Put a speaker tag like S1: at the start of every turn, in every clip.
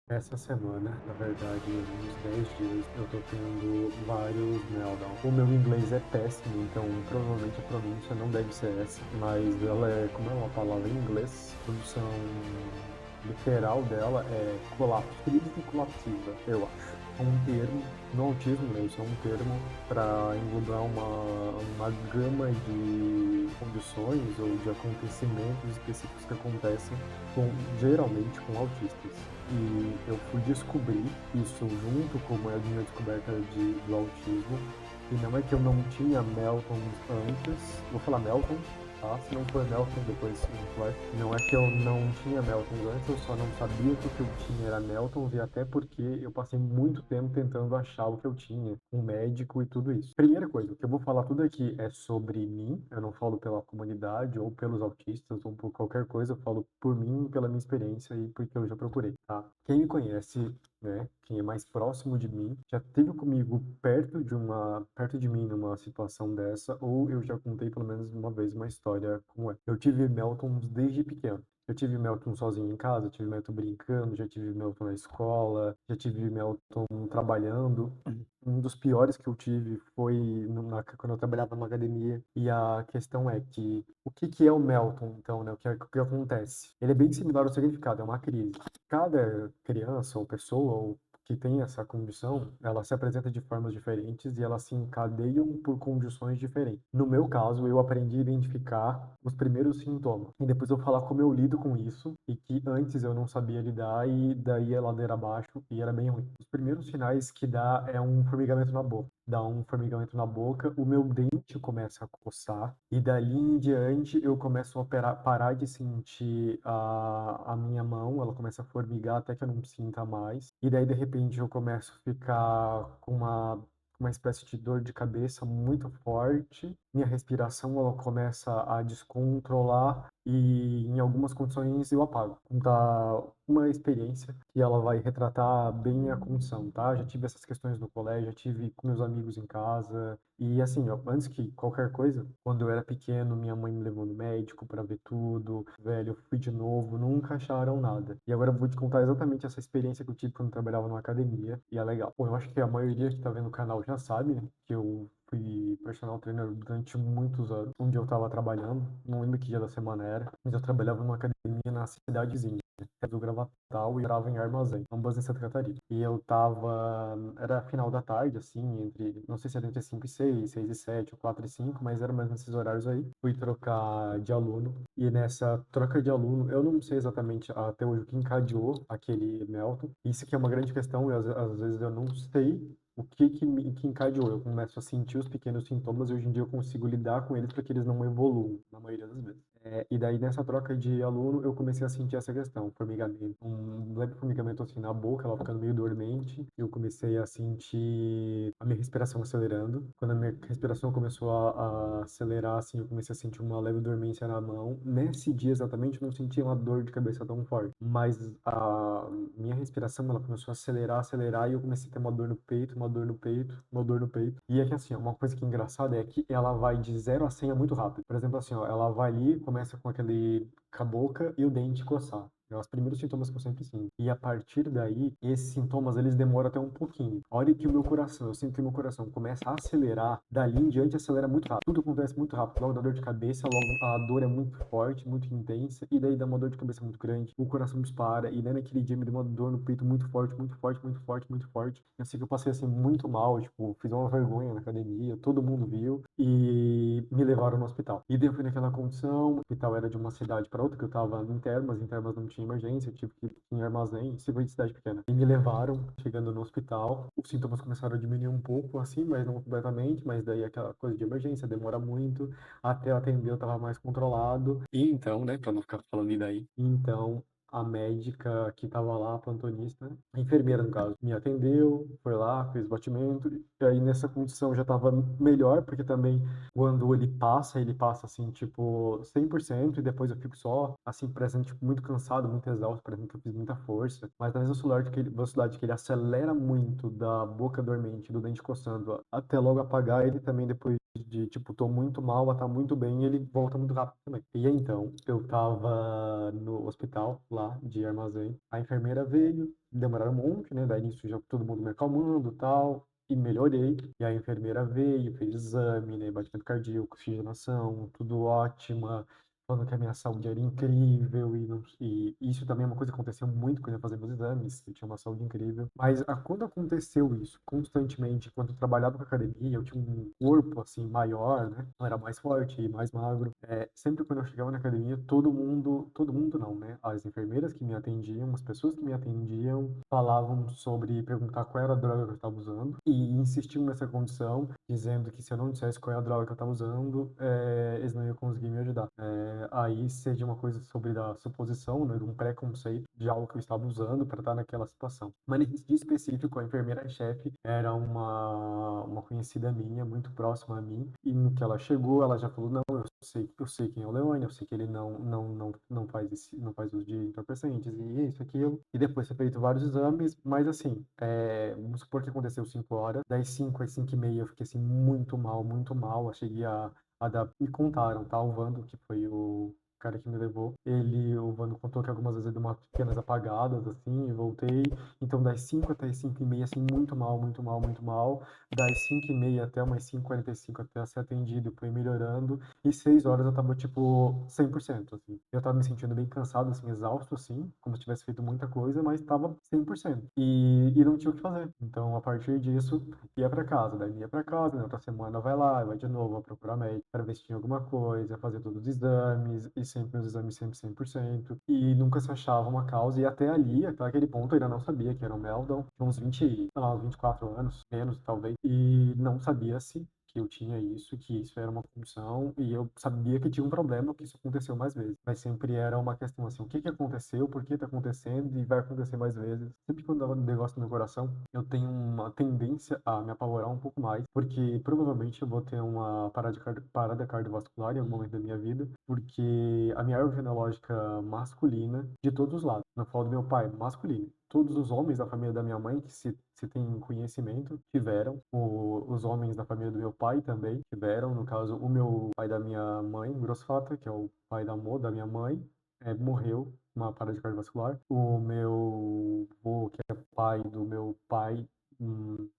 S1: Essa semana, na verdade, uns 10 dias, eu tô tendo vários meltdowns. O meu inglês é péssimo, então provavelmente a pronúncia não deve ser essa, mas ela é, como é uma palavra em inglês, a produção literal dela é colapso, crise colapsiva, eu acho. É um termo, no autismo, né, isso é um termo para englobar uma gama de condições ou de acontecimentos específicos que acontecem geralmente com autistas. E eu fui descobrir isso junto com a minha descoberta do autismo. E não é que eu não tinha Meltons antes, vou falar Melton, tá? Se não for Melton, depois não vai. Não é que eu não tinha Meltons antes, eu só não sabia que o que eu tinha era Meltons, e até porque eu passei muito tempo tentando achar o que eu tinha, um médico e tudo isso. Primeira coisa, o que eu vou falar tudo aqui é sobre mim, eu não falo pela comunidade ou pelos autistas ou por qualquer coisa, eu falo por mim, pela minha experiência e porque eu já procurei, tá? Quem me conhece, né, quem é mais próximo de mim, já teve comigo perto de mim numa situação dessa, ou eu já contei pelo menos uma vez uma história como é. Eu tive Meltons desde pequeno. Eu tive Melton sozinho em casa, tive Melton brincando, já tive Melton na escola, já tive Melton trabalhando. Um dos piores que eu tive foi quando eu trabalhava numa academia. E a questão é que o que que é o Melton, então, né? O que acontece? Ele é bem similar ao significado, é uma crise. Cada criança ou pessoa ou que tem essa condição, ela se apresenta de formas diferentes e elas se encadeiam por condições diferentes. No meu caso, eu aprendi a identificar os primeiros sintomas e depois eu falar como eu lido com isso e que antes eu não sabia lidar e daí a ladeira abaixo e era bem ruim. Os primeiros sinais que dá é um formigamento na boca. Dá um formigamento na boca, o meu dente começa a coçar e dali em diante eu começo a parar de sentir a minha mão, ela começa a formigar até que eu não sinta mais. E daí de repente eu começo a ficar com uma espécie de dor de cabeça muito forte. Minha respiração ela começa a descontrolar e em algumas condições eu apago. Tá uma experiência que ela vai retratar bem a condição, tá? Já tive essas questões no colégio, já tive com meus amigos em casa. E assim, ó, antes que qualquer coisa, quando eu era pequeno, minha mãe me levou no médico para ver tudo. Velho, eu fui de novo, nunca acharam nada. E agora eu vou te contar exatamente essa experiência que eu tive quando eu trabalhava numa academia. E é legal. Pô, eu acho que a maioria que tá vendo o canal já sabe, né? Que eu fui personal trainer durante muitos anos. Um dia eu tava trabalhando, não lembro que dia da semana era, mas eu trabalhava numa academia na cidadezinha, do Gravatal e morava em Armazém, ambas em Santa Catarina. E eu tava, era final da tarde, assim, entre, não sei se era entre 5 e 6, 6 e 7, ou 4 e 5, mas era mais nesses horários aí. Fui trocar de aluno, e nessa troca de aluno, eu não sei exatamente até hoje o que encadeou aquele Melton. Isso que é uma grande questão, e às vezes eu não sei o que que encadeou. Eu começo a sentir os pequenos sintomas e hoje em dia eu consigo lidar com eles para que eles não evoluam, na maioria das vezes. E daí nessa troca de aluno eu comecei a sentir essa questão, formigamento, um leve formigamento assim na boca, ela ficando meio dormente. Eu comecei a sentir a minha respiração acelerando. Quando a minha respiração começou a acelerar, assim, eu comecei a sentir uma leve dormência na mão. Nesse dia exatamente eu não sentia uma dor de cabeça tão forte, mas a minha respiração ela começou a acelerar, acelerar e eu comecei a ter uma dor no peito, uma dor no peito, uma dor no peito. E é que assim, ó, uma coisa que é engraçada é que ela vai de 0 a 100 muito rápido. Por exemplo, assim, ó, ela vai ali, começa com aquele com a boca e o dente coçar. É os primeiros sintomas que eu sempre sinto. E a partir daí, esses sintomas, eles demoram até um pouquinho. A hora que o meu coração, eu sinto que o meu coração começa a acelerar, dali em diante acelera muito rápido. Tudo acontece muito rápido. Logo dá dor de cabeça, logo a dor é muito forte, muito intensa, e daí dá uma dor de cabeça muito grande, o coração dispara, e daí naquele dia me deu uma dor no peito muito forte, muito forte, muito forte, muito forte. Eu sei que eu passei assim muito mal, tipo, fiz uma vergonha na academia, todo mundo viu, e me levaram no hospital. E daí eu fui naquela condição, o hospital era de uma cidade para outra, que eu tava em Termas não tinha emergência, eu tive que ir em Armazém, se foi de cidade pequena. E me levaram, chegando no hospital, os sintomas começaram a diminuir um pouco, assim, mas não completamente, mas daí aquela coisa de emergência demora muito, até eu atender eu tava mais controlado. E então, né, pra não ficar falando e daí, então a médica que tava lá, a plantonista, a enfermeira no caso, me atendeu, foi lá, fez batimento, e aí nessa condição já tava melhor, porque também quando ele passa assim, tipo, 100% e depois eu fico só, assim, parecendo, tipo, muito cansado, muito exausto, parecendo que eu fiz muita força. Mas na mesma velocidade que ele acelera muito da boca dormente, do dente coçando, até logo apagar, ele também depois tipo, tô muito mal a tá muito bem, ele volta muito rápido também. E então, eu tava no hospital lá de armazém, a enfermeira veio, demoraram um monte, né? Daí nisso já todo mundo me acalmando e tal, e melhorei. E a enfermeira veio, fez exame, né? Batimento cardíaco, oxigenação, tudo ótima, falando que a minha saúde era incrível e, não, e isso também é uma coisa que aconteceu muito quando eu ia fazer meus exames, eu tinha uma saúde incrível. Mas quando aconteceu isso constantemente, quando eu trabalhava com academia, eu tinha um corpo assim maior, né? Eu era mais forte e mais magro. Sempre quando eu chegava na academia, todo mundo não, né? As enfermeiras que me atendiam, as pessoas que me atendiam, falavam sobre perguntar qual era a droga que eu estava usando e insistiam nessa condição, dizendo que se eu não dissesse qual é a droga que eu estava usando, eles não iam conseguir me ajudar. Aí seja uma coisa sobre a suposição, né, de um preconceito de algo que eu estava usando para estar naquela situação. Mas nesse dia específico, a enfermeira-chefe era uma conhecida minha, muito próxima a mim, e no que ela chegou, ela já falou, não, eu sei quem é o Leone, eu sei que ele não faz uso de entorpecentes, e isso, aquilo. E depois foi feito vários exames, mas assim, vamos supor que aconteceu 5 horas, das 5 às 5 e meia eu fiquei assim muito mal, eu cheguei me contaram, tá? O Vando, que foi o cara que me levou, o Vando contou que algumas vezes ele deu umas pequenas apagadas, assim, e voltei. Então, das 5 até as 5 e meia, assim, muito mal. Das 5 e meia até umas 5h45 até ser atendido, foi melhorando. E 6 horas eu tava, tipo, 100%, assim. Eu tava me sentindo bem cansado, assim, exausto, assim, como se tivesse feito muita coisa, mas tava 100%. E não tinha o que fazer. Então, a partir disso, ia para casa, daí ia para casa, na outra semana vai lá, vai de novo, vai procurar médico para ver se tinha alguma coisa, fazer todos os exames, e sempre os exames sempre 100%, e nunca se achava uma causa, e até aquele ponto, eu ainda não sabia que era um meldon, tinha uns 20, sei lá, uns 24 anos, menos talvez, e não sabia se que eu tinha isso, que isso era uma função, e eu sabia que tinha um problema, que isso aconteceu mais vezes. Mas sempre era uma questão assim, o que que aconteceu, por que está acontecendo, e vai acontecer mais vezes. Sempre quando dá um negócio no meu coração, eu tenho uma tendência a me apavorar um pouco mais, porque provavelmente eu vou ter uma parada cardiovascular em algum momento da minha vida, porque a minha árvore genealógica masculina, de todos os lados, não falo do meu pai, masculino, todos os homens da família da minha mãe, que se tem conhecimento, tiveram. Os homens da família do meu pai também tiveram. No caso, o meu pai da minha mãe, Grossfata, que é o pai da minha mãe, morreu uma parada cardiovascular. O meu avô, que é pai do meu pai,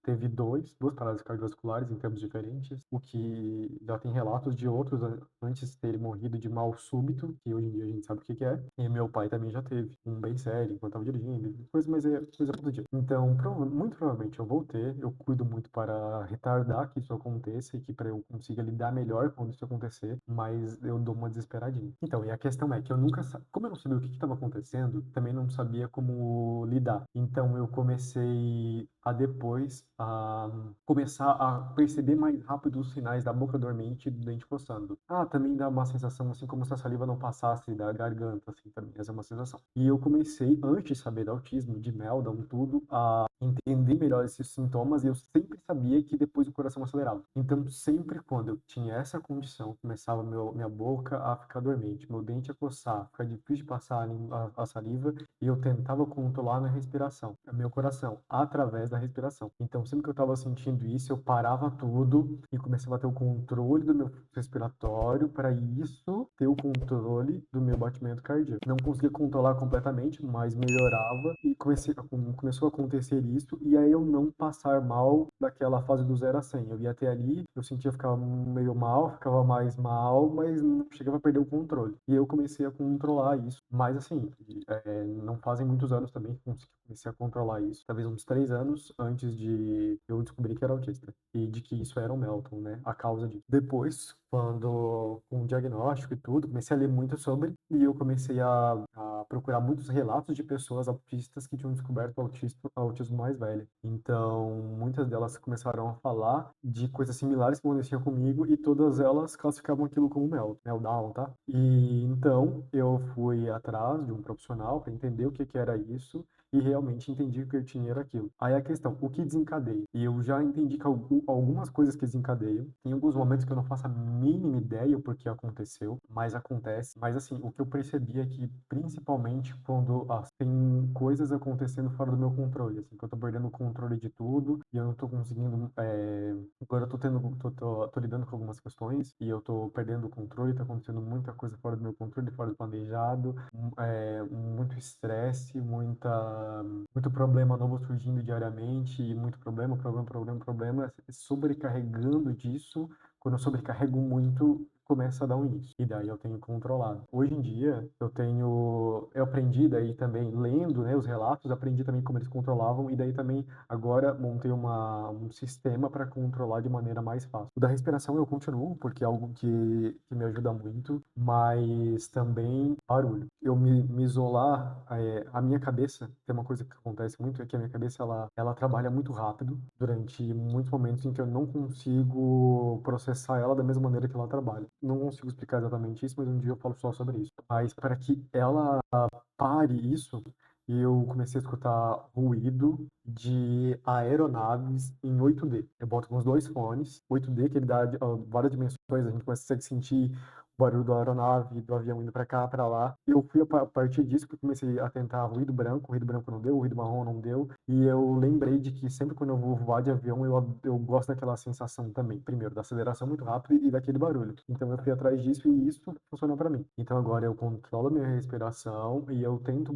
S1: teve duas paradas cardiovasculares em tempos diferentes, o que já tem relatos de outros antes de terem morrido de mal súbito, que hoje em dia a gente sabe o que que é. E meu pai também já teve um bem sério enquanto estava dirigindo, coisa, mas é coisa todo dia. Então, muito provavelmente eu vou ter, eu cuido muito para retardar que isso aconteça e que para eu consiga lidar melhor quando isso acontecer, mas eu dou uma desesperadinha. Então, e a questão é que eu nunca, como eu não sabia o que estava acontecendo, também não sabia como lidar. Então, eu comecei a depois a começar a perceber mais rápido os sinais da boca dormente e do dente coçando. Também dá uma sensação assim como se a saliva não passasse da garganta, assim, também. Essa é uma sensação. E eu comecei, antes de saber do autismo, de Meldon, tudo, a entender melhor esses sintomas e eu sempre sabia que depois o coração acelerava. Então, sempre quando eu tinha essa condição, começava minha boca a ficar dormente, meu dente a coçar, ficar difícil de passar a saliva e eu tentava controlar na respiração, meu coração, através da respiração. Então, sempre que eu estava sentindo isso, eu parava tudo e começava a ter o controle do meu respiratório para isso ter o controle do meu batimento cardíaco. Não conseguia controlar completamente, mas melhorava e começou a acontecer isso e aí eu não passar mal daquela fase do 0 a 100. Eu ia até ali, eu sentia ficar meio mal, ficava mais mal, mas não chegava a perder o controle. E eu comecei a controlar isso. Mas assim, não fazem muitos anos também que comecei a controlar isso. Talvez uns 3 anos antes de eu descobrir que era autista. E de que isso era o Melton, né? A causa disso. Depois, quando com o diagnóstico e tudo, comecei a ler muito sobre e eu comecei a procurar muitos relatos de pessoas autistas que tinham descoberto autismo mais velho. Então, muitas delas começaram a falar de coisas similares que aconteciam comigo e todas elas classificavam aquilo como Meltdown, tá? E então eu fui atrás de um profissional para entender o que que era isso e realmente entendi que o que eu tinha era aquilo. Aí a questão, o que desencadeia? E eu já entendi que algumas coisas que desencadeiam, tem alguns momentos que eu não faço a mínima ideia o porquê aconteceu, mas acontece. Mas assim, o que eu percebi é que principalmente quando tem coisas acontecendo fora do meu controle, assim, que eu tô perdendo o controle de tudo e eu não tô conseguindo, agora eu tô lidando com algumas questões e eu tô perdendo o controle, tá acontecendo muita coisa fora do meu controle, fora do planejado, muito estresse, muito problema novo surgindo diariamente, e muito problema, sobrecarregando disso. Quando eu sobrecarrego muito, começa a dar um início. E daí eu tenho controlado. Hoje em dia, eu aprendi daí também, lendo, né, os relatos, aprendi também como eles controlavam, e daí também agora montei um sistema para controlar de maneira mais fácil. O da respiração eu continuo, porque é algo que me ajuda muito, mas também barulho. Eu me isolar, a minha cabeça, tem uma coisa que acontece muito, é que a minha cabeça, ela trabalha muito rápido durante muitos momentos em que eu não consigo processar ela da mesma maneira que ela trabalha. Não consigo explicar exatamente isso, mas um dia eu falo só sobre isso. Mas para que ela pare isso, eu comecei a escutar ruído de aeronaves em 8D. Eu boto com os dois fones, 8D, que ele dá várias dimensões, a gente consegue sentir o barulho da aeronave, do avião indo para cá, para lá. Eu fui a partir disso que eu comecei a tentar ruído branco não deu, ruído marrom não deu, e eu lembrei de que sempre quando eu vou voar de avião, eu gosto daquela sensação também, primeiro, da aceleração muito rápida e daquele barulho. Então eu fui atrás disso e isso funcionou para mim. Então agora eu controlo a minha respiração e eu tento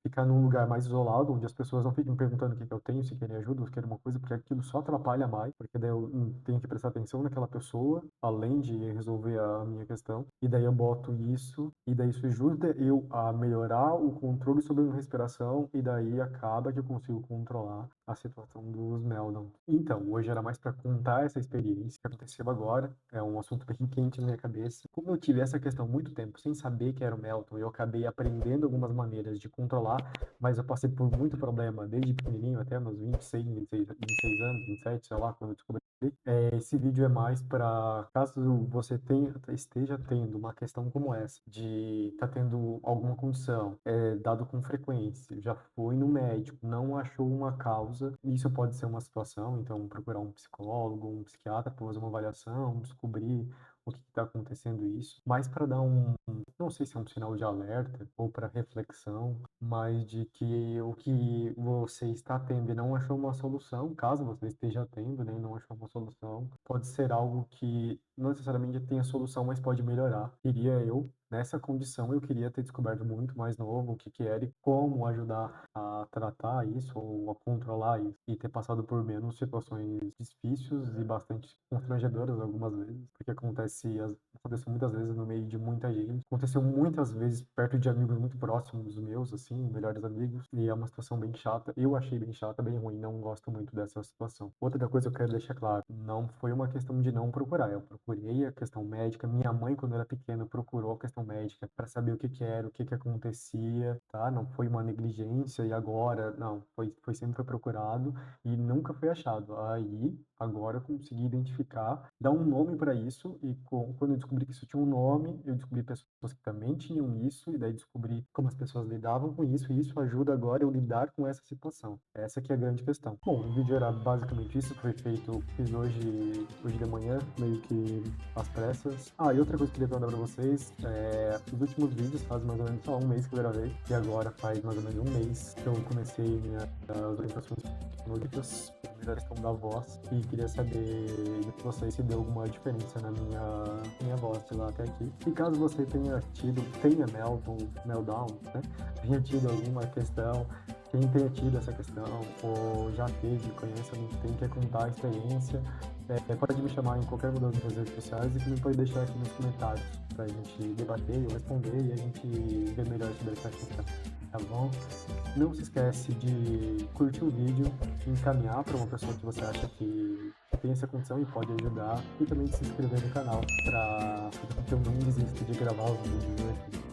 S1: ficar num lugar mais isolado, onde as pessoas não fiquem me perguntando o que que eu tenho, se querem ajuda, se querem uma coisa, porque aquilo só atrapalha mais, porque daí eu tenho que prestar atenção naquela pessoa, além de resolver a minha questão, e daí eu boto isso, e daí isso ajuda eu a melhorar o controle sobre a minha respiração, e daí acaba que eu consigo controlar a situação dos Meldon. Então, hoje era mais para contar essa experiência que aconteceu agora, é um assunto bem quente na minha cabeça. Como eu tive essa questão muito tempo sem saber que era o Melton, eu acabei aprendendo algumas maneiras de controlar, mas eu passei por muito problema, desde pequenininho até meus 26 anos, 27, sei lá, quando eu descobri. Esse vídeo é mais para caso você esteja tendo uma questão como essa, de estar tendo alguma condição, dado com frequência, já foi no médico, não achou uma causa, isso pode ser uma situação, então procurar um psicólogo, um psiquiatra para fazer uma avaliação, descobrir o que está acontecendo isso, mais para dar não sei se é um sinal de alerta ou para reflexão, mas de que o que você está tendo e não achou uma solução, caso você esteja tendo, né, e não achou uma solução, pode ser algo que não necessariamente tenha solução, mas pode melhorar. Nessa condição, eu queria ter descoberto muito mais novo o que que era e como ajudar a tratar isso ou a controlar isso e ter passado por menos situações difíceis e bastante constrangedoras algumas vezes, porque aconteceu muitas vezes no meio de muita gente, aconteceu muitas vezes perto de amigos muito próximos meus, assim, melhores amigos, e é uma situação bem chata. Eu achei bem chata, bem ruim, não gosto muito dessa situação. Outra coisa que eu quero deixar claro, não foi uma questão de não procurar, eu procurei a questão médica, minha mãe quando era pequena procurou a questão médica para saber o que que era, o que que acontecia, tá? Não foi uma negligência e agora, não, sempre foi procurado e nunca foi achado. Aí, agora eu consegui identificar, dar um nome para isso e quando eu descobri que isso tinha um nome, eu descobri pessoas que também tinham isso e daí descobri como as pessoas lidavam com isso e isso ajuda agora eu lidar com essa situação. Essa que é a grande questão. Bom, o vídeo era basicamente isso, fiz hoje de manhã, meio que às pressas. E outra coisa que eu queria perguntar para vocês, os últimos vídeos faz mais ou menos só um mês que eu gravei e agora faz mais ou menos um mês que eu comecei minhas orientações psicológicas, melhor questão da voz, e queria saber de vocês se deu alguma diferença na minha voz de lá até aqui. E caso você tenha meltdown, né? Tenha tido alguma questão, quem tenha tido essa questão, ou já teve, conhece alguém que tem, quer contar a experiência, pode me chamar em qualquer uma das minhas redes sociais e também pode deixar aqui nos comentários pra gente debater ou responder e a gente ver melhor sobre essa questão, tá bom? Não se esquece de curtir o vídeo, encaminhar para uma pessoa que você acha que tem essa condição e pode ajudar, e também de se inscrever no canal para que eu não desista de gravar os vídeos aqui.